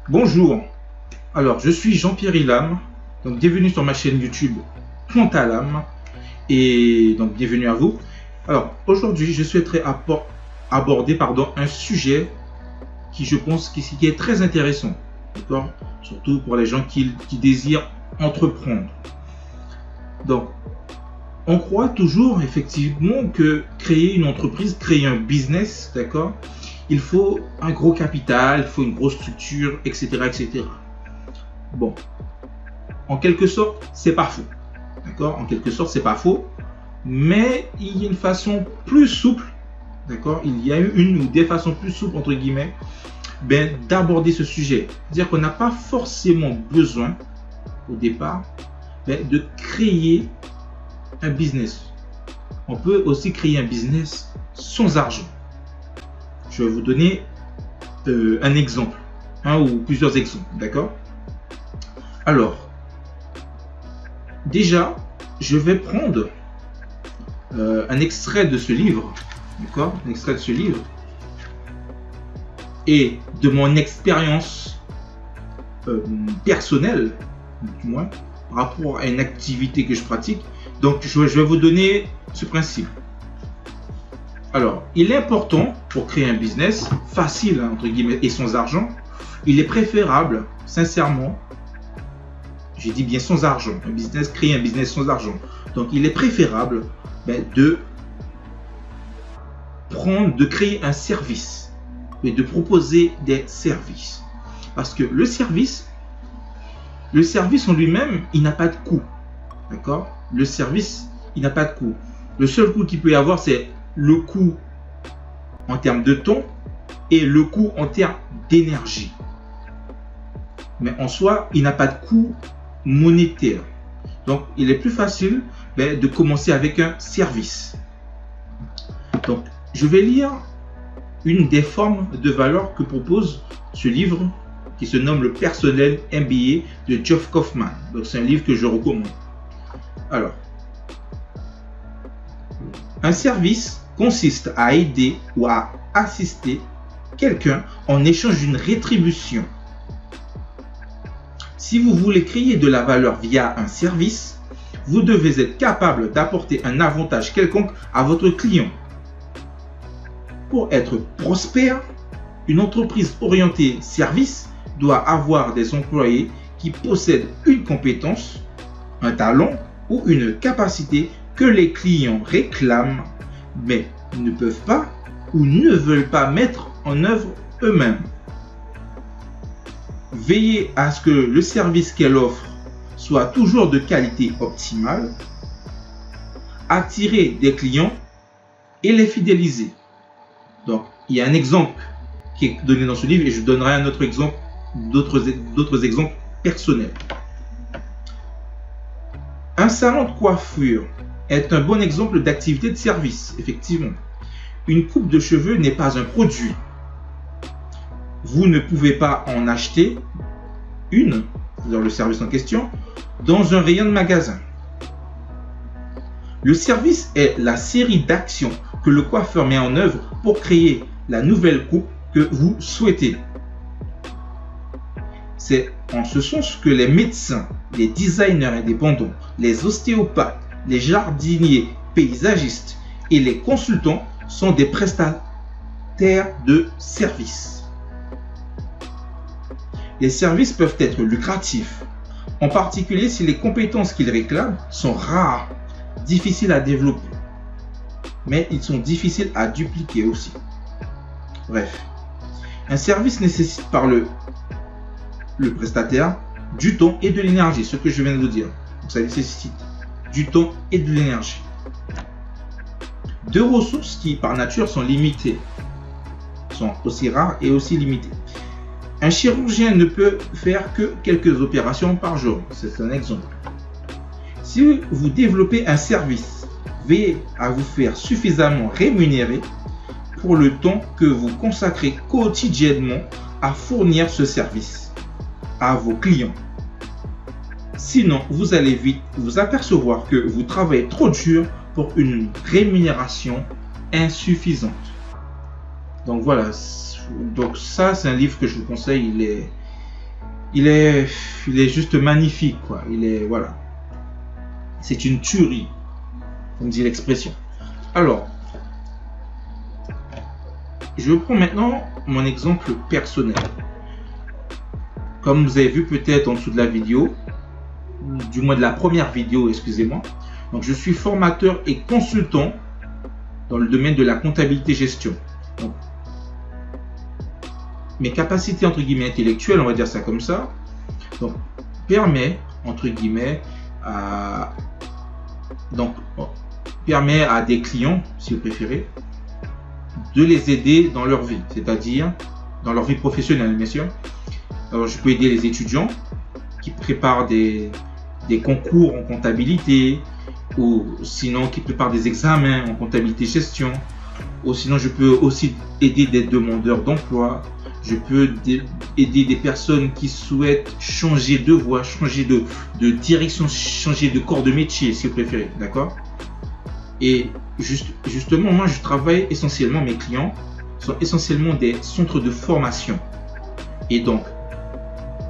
Bonjour, alors je suis Jean-Pierre Ilam, donc bienvenue sur ma chaîne YouTube Plante à l'âme et donc bienvenue à vous. Alors aujourd'hui je souhaiterais aborder un sujet qui je pense qui est très intéressant, d'accord, surtout pour les gens qui désirent entreprendre. Donc on croit toujours effectivement que créer une entreprise, créer un business, d'accord, il faut un gros capital, il faut une grosse structure, etc., etc. Bon, en quelque sorte, c'est pas faux, d'accord. En quelque sorte, c'est pas faux, mais il y a une façon plus souple, d'accord. Il y a une ou des façons plus souples entre guillemets, d'aborder ce sujet. C'est-à-dire qu'on n'a pas forcément besoin, au départ, de créer un business. On peut aussi créer un business sans argent. Je vais vous donner un exemple, un ou plusieurs exemples, d'accord. Alors, déjà, je vais prendre un extrait de ce livre, d'accord, un extrait de ce livre, et de mon expérience personnelle, du moins, par rapport à une activité que je pratique. Donc, je vais vous donner ce principe. Alors, il est important pour créer un business facile, entre guillemets, et sans argent, il est préférable, sincèrement, j'ai dit bien sans argent, créer un business sans argent. Donc, il est préférable de créer un service et de proposer des services. Parce que le service en lui-même, il n'a pas de coût. D'accord? Le service, il n'a pas de coût. Le seul coût qu'il peut y avoir, c'est le coût en termes de temps et le coût en termes d'énergie. Mais en soi, il n'a pas de coût monétaire. Donc, il est plus facile de commencer avec un service. Donc, je vais lire une des formes de valeur que propose ce livre qui se nomme Le Personnel MBA de Geoff Kaufman. Donc, c'est un livre que je recommande. Alors, un service consiste à aider ou à assister quelqu'un en échange d'une rétribution. Si vous voulez créer de la valeur via un service, vous devez être capable d'apporter un avantage quelconque à votre client. Pour être prospère, une entreprise orientée service doit avoir des employés qui possèdent une compétence, un talent ou une capacité que les clients réclament, mais ne peuvent pas ou ne veulent pas mettre en œuvre eux-mêmes. Veillez à ce que le service qu'elle offre soit toujours de qualité optimale, attirer des clients et les fidéliser. Donc, il y a un exemple qui est donné dans ce livre et je donnerai un autre exemple, d'autres exemples personnels. Un salon de coiffure est un bon exemple d'activité de service, effectivement. Une coupe de cheveux n'est pas un produit. Vous ne pouvez pas en acheter une, c'est-à-dire le service en question, dans un rayon de magasin. Le service est la série d'actions que le coiffeur met en œuvre pour créer la nouvelle coupe que vous souhaitez. C'est en ce sens que les médecins, les designers indépendants, les ostéopathes, les jardiniers, paysagistes et les consultants sont des prestataires de services. Les services peuvent être lucratifs, en particulier si les compétences qu'ils réclament sont rares, difficiles à développer, mais ils sont difficiles à dupliquer aussi. Bref, un service nécessite par le prestataire du temps et de l'énergie, ce que je viens de vous dire. Donc, ça nécessite du temps et de l'énergie. Deux ressources qui, par nature, sont limitées, sont aussi rares et aussi limitées. Un chirurgien ne peut faire que quelques opérations par jour. C'est un exemple. Si vous développez un service, veillez à vous faire suffisamment rémunérer pour le temps que vous consacrez quotidiennement à fournir ce service à vos clients. Sinon, vous allez vite vous apercevoir que vous travaillez trop dur pour une rémunération insuffisante. Donc voilà, donc ça c'est un livre que je vous conseille, il est juste magnifique, quoi. Il est, voilà. C'est une tuerie, comme dit l'expression. Alors, je prends maintenant mon exemple personnel. Comme vous avez vu peut-être en dessous de la vidéo, du moins de la première vidéo, excusez-moi. Donc, je suis formateur et consultant dans le domaine de la comptabilité gestion. Donc, mes capacités entre guillemets intellectuelles, on va dire ça comme ça, donc permet entre guillemets permet à des clients, si vous préférez, de les aider dans leur vie, c'est-à-dire dans leur vie professionnelle, bien sûr. Alors, je peux aider les étudiants qui préparent des concours en comptabilité, ou sinon qui préparent des examens en comptabilité gestion, ou sinon je peux aussi aider des demandeurs d'emploi. Je peux aider des personnes qui souhaitent changer de voie, changer de direction, changer de corps de métier, si vous préférez, d'accord? Et justement, moi, je travaille essentiellement, mes clients sont essentiellement des centres de formation. Et donc,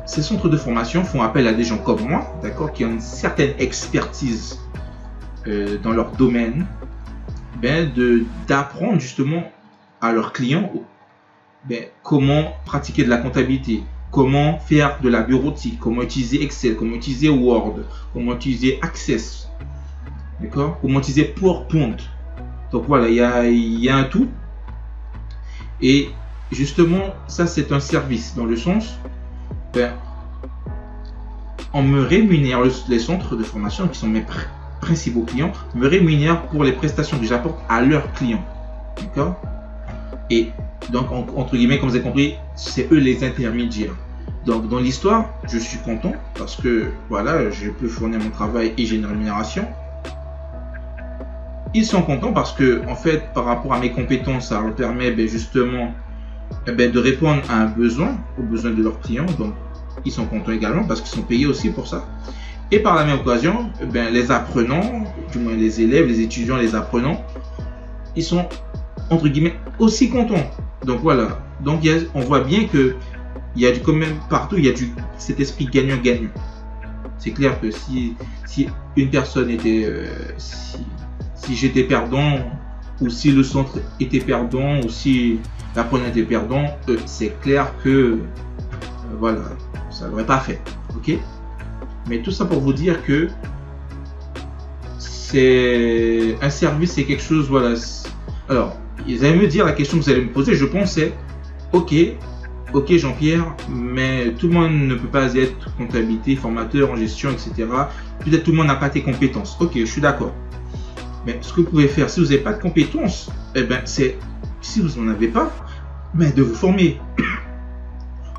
ces centres de formation font appel à des gens comme moi, d'accord, qui ont une certaine expertise dans leur domaine, d'apprendre justement à leurs clients comment pratiquer de la comptabilité, comment faire de la bureautique, comment utiliser Excel, comment utiliser Word, comment utiliser Access, d'accord, comment utiliser PowerPoint. Donc voilà, il y a un tout. Et justement, ça c'est un service dans le sens, on me rémunère, les centres de formation qui sont mes principaux clients me rémunèrent pour les prestations que j'apporte à leurs clients, d'accord. Et donc, entre guillemets, comme vous avez compris, c'est eux les intermédiaires. Donc, dans l'histoire, je suis content parce que, voilà, je peux fournir mon travail et j'ai une rémunération. Ils sont contents parce que, en fait, par rapport à mes compétences, ça leur permet justement de répondre à un besoin, aux besoins de leurs clients. Donc, ils sont contents également parce qu'ils sont payés aussi pour ça. Et par la même occasion, les apprenants, du moins les élèves, les étudiants, les apprenants, ils sont, entre guillemets, aussi contents. Donc voilà, donc on voit bien que il y a quand même partout, il y a cet esprit gagnant-gagnant. C'est clair que si une personne était, si j'étais perdant, ou si le centre était perdant, ou si l'apprenant était perdant, c'est clair que voilà, ça l'aurait pas fait, ok. Mais tout ça pour vous dire que c'est un service, c'est quelque chose, voilà. Alors, vous allez me dire, la question que vous allez me poser, je pense, c'est ok Jean-Pierre, mais tout le monde ne peut pas être comptabilité, formateur en gestion, etc. Peut-être tout le monde n'a pas tes compétences. Ok, je suis d'accord. Mais ce que vous pouvez faire, si vous n'avez pas de compétences, c'est, si vous n'en avez pas, de vous former.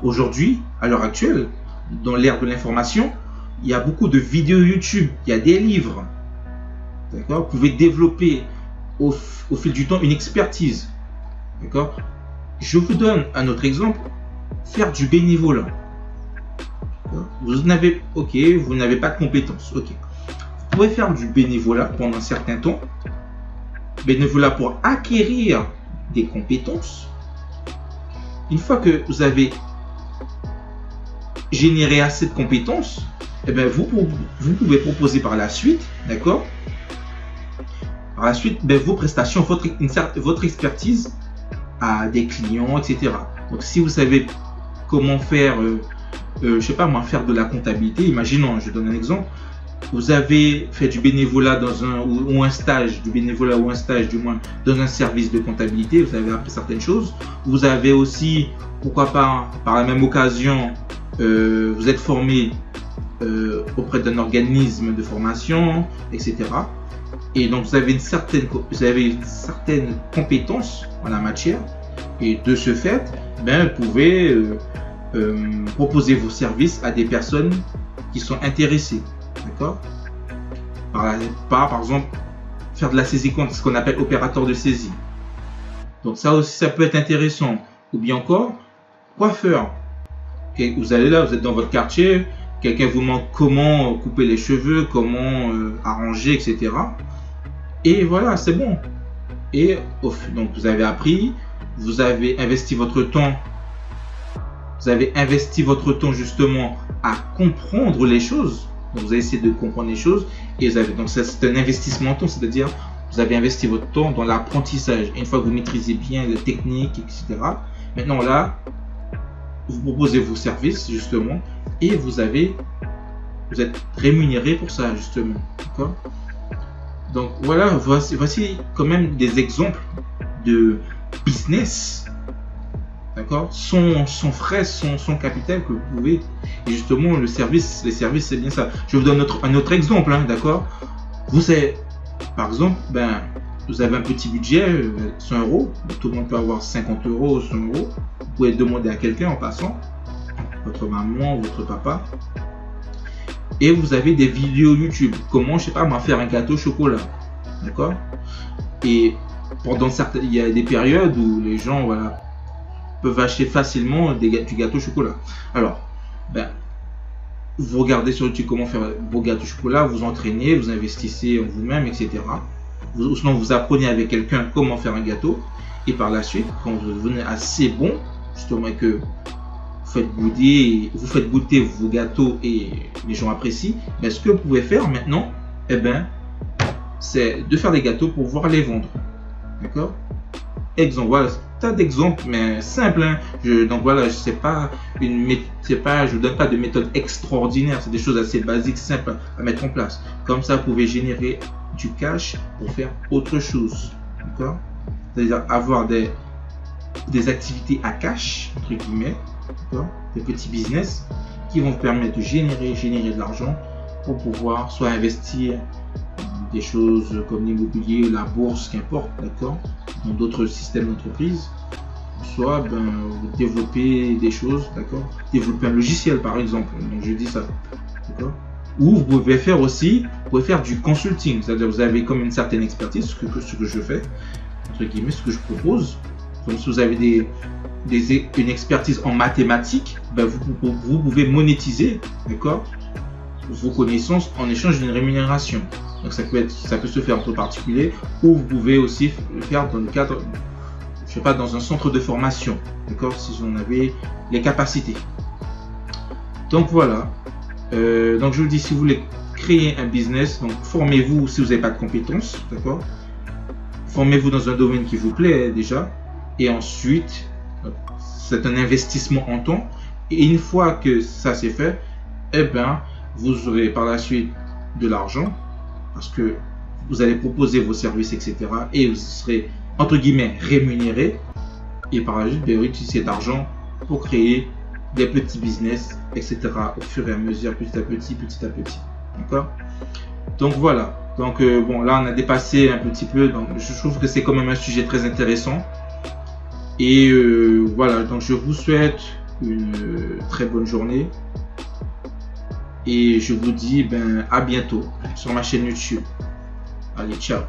Aujourd'hui, à l'heure actuelle, dans l'ère de l'information, il y a beaucoup de vidéos YouTube, il y a des livres. D'accord ? Vous pouvez développer au fil du temps une expertise. D'accord ? Je vous donne un autre exemple, faire du bénévolat. Vous n'avez pas de compétences. Ok. Vous pouvez faire du bénévolat pendant un certain temps. Bénévolat pour acquérir des compétences. Une fois que vous avez généré assez de compétences, vous pouvez proposer par la suite, d'accord ? Par la suite, vos prestations, votre expertise à des clients, etc. Donc, si vous savez comment faire, je sais pas moi, faire de la comptabilité, imaginons, je donne un exemple, vous avez fait du bénévolat ou un stage, du moins, dans un service de comptabilité, vous avez appris certaines choses. Vous avez aussi, pourquoi pas, par la même occasion, vous êtes formé auprès d'un organisme de formation, etc. Et donc vous avez une certaine compétence en la matière, et de ce fait, vous pouvez proposer vos services à des personnes qui sont intéressées, d'accord ? Par exemple, faire de la saisie compte, ce qu'on appelle opérateur de saisie. Donc ça aussi, ça peut être intéressant. Ou bien encore, coiffeur. Vous allez là, vous êtes dans votre quartier, quelqu'un vous montre comment couper les cheveux, comment arranger, etc. Et voilà, c'est bon. Et donc vous avez appris, vous avez investi votre temps vous avez investi votre temps justement à comprendre les choses. Donc, vous avez essayé de comprendre les choses et vous avez, donc c'est un investissement en temps, c'est-à-dire vous avez investi votre temps dans l'apprentissage. Une fois que vous maîtrisez bien les techniques, etc. Maintenant là, vous proposez vos services justement et vous êtes rémunéré pour ça justement. D'accord? Donc voilà, voici quand même des exemples de business, d'accord, sans frais, sans capital que vous pouvez. Et justement, les services, c'est bien ça. Je vous donne un autre exemple, hein, d'accord. Vous savez, par exemple, vous avez un petit budget, 100 euros. Tout le monde peut avoir 50 euros, 100 euros. Vous pouvez demander à quelqu'un en passant, votre maman, votre papa. Et vous avez des vidéos YouTube. Comment, je sais pas, faire un gâteau au chocolat. D'accord? Et pendant certaines, il y a des périodes où les gens, voilà, peuvent acheter facilement du gâteau au chocolat. Alors, vous regardez sur YouTube comment faire vos gâteaux au chocolat, vous entraînez, vous investissez en vous-même, etc. Sinon, vous apprenez avec quelqu'un comment faire un gâteau. Et par la suite, quand vous devenez assez bon, justement, que vous faites goûter vos gâteaux et les gens apprécient, ce que vous pouvez faire maintenant, c'est de faire des gâteaux pour pouvoir les vendre. D'accord? Exemple, voilà, tas d'exemples, mais simple. Hein. Donc voilà, je vous donne pas de méthode extraordinaire, c'est des choses assez basiques, simples à mettre en place. Comme ça, vous pouvez générer du cash pour faire autre chose. D'accord? C'est-à-dire avoir des activités à cash, entre guillemets, des petits business qui vont vous permettre de générer de l'argent pour pouvoir soit investir des choses comme l'immobilier, la bourse, qu'importe, d'accord, dans d'autres systèmes d'entreprise, soit développer des choses, d'accord, développer un logiciel par exemple, donc je dis ça, d'accord, ou vous pouvez faire aussi, du consulting, c'est-à-dire vous avez comme une certaine expertise, ce que je fais, entre guillemets, ce que je propose, comme si vous avez une expertise en mathématiques, vous pouvez monétiser, d'accord, vos connaissances en échange d'une rémunération. Donc ça peut se faire entre particuliers, ou vous pouvez aussi le faire dans le cadre, je sais pas, dans un centre de formation, d'accord, si vous en avez les capacités. Donc voilà. Donc je vous dis, si vous voulez créer un business, donc formez-vous si vous n'avez pas de compétences, d'accord. Formez-vous dans un domaine qui vous plaît déjà, et ensuite c'est un investissement en temps. Et une fois que ça c'est fait, vous aurez par la suite de l'argent parce que vous allez proposer vos services, etc. Et vous serez entre guillemets rémunéré. Et par la suite, vous utilisez cet argent pour créer des petits business, etc. au fur et à mesure, petit à petit. D'accord? Donc voilà. Donc bon, là on a dépassé un petit peu. Donc je trouve que c'est quand même un sujet très intéressant. Et voilà. Donc je vous souhaite une très bonne journée. Et je vous dis à bientôt sur ma chaîne YouTube. Allez, ciao.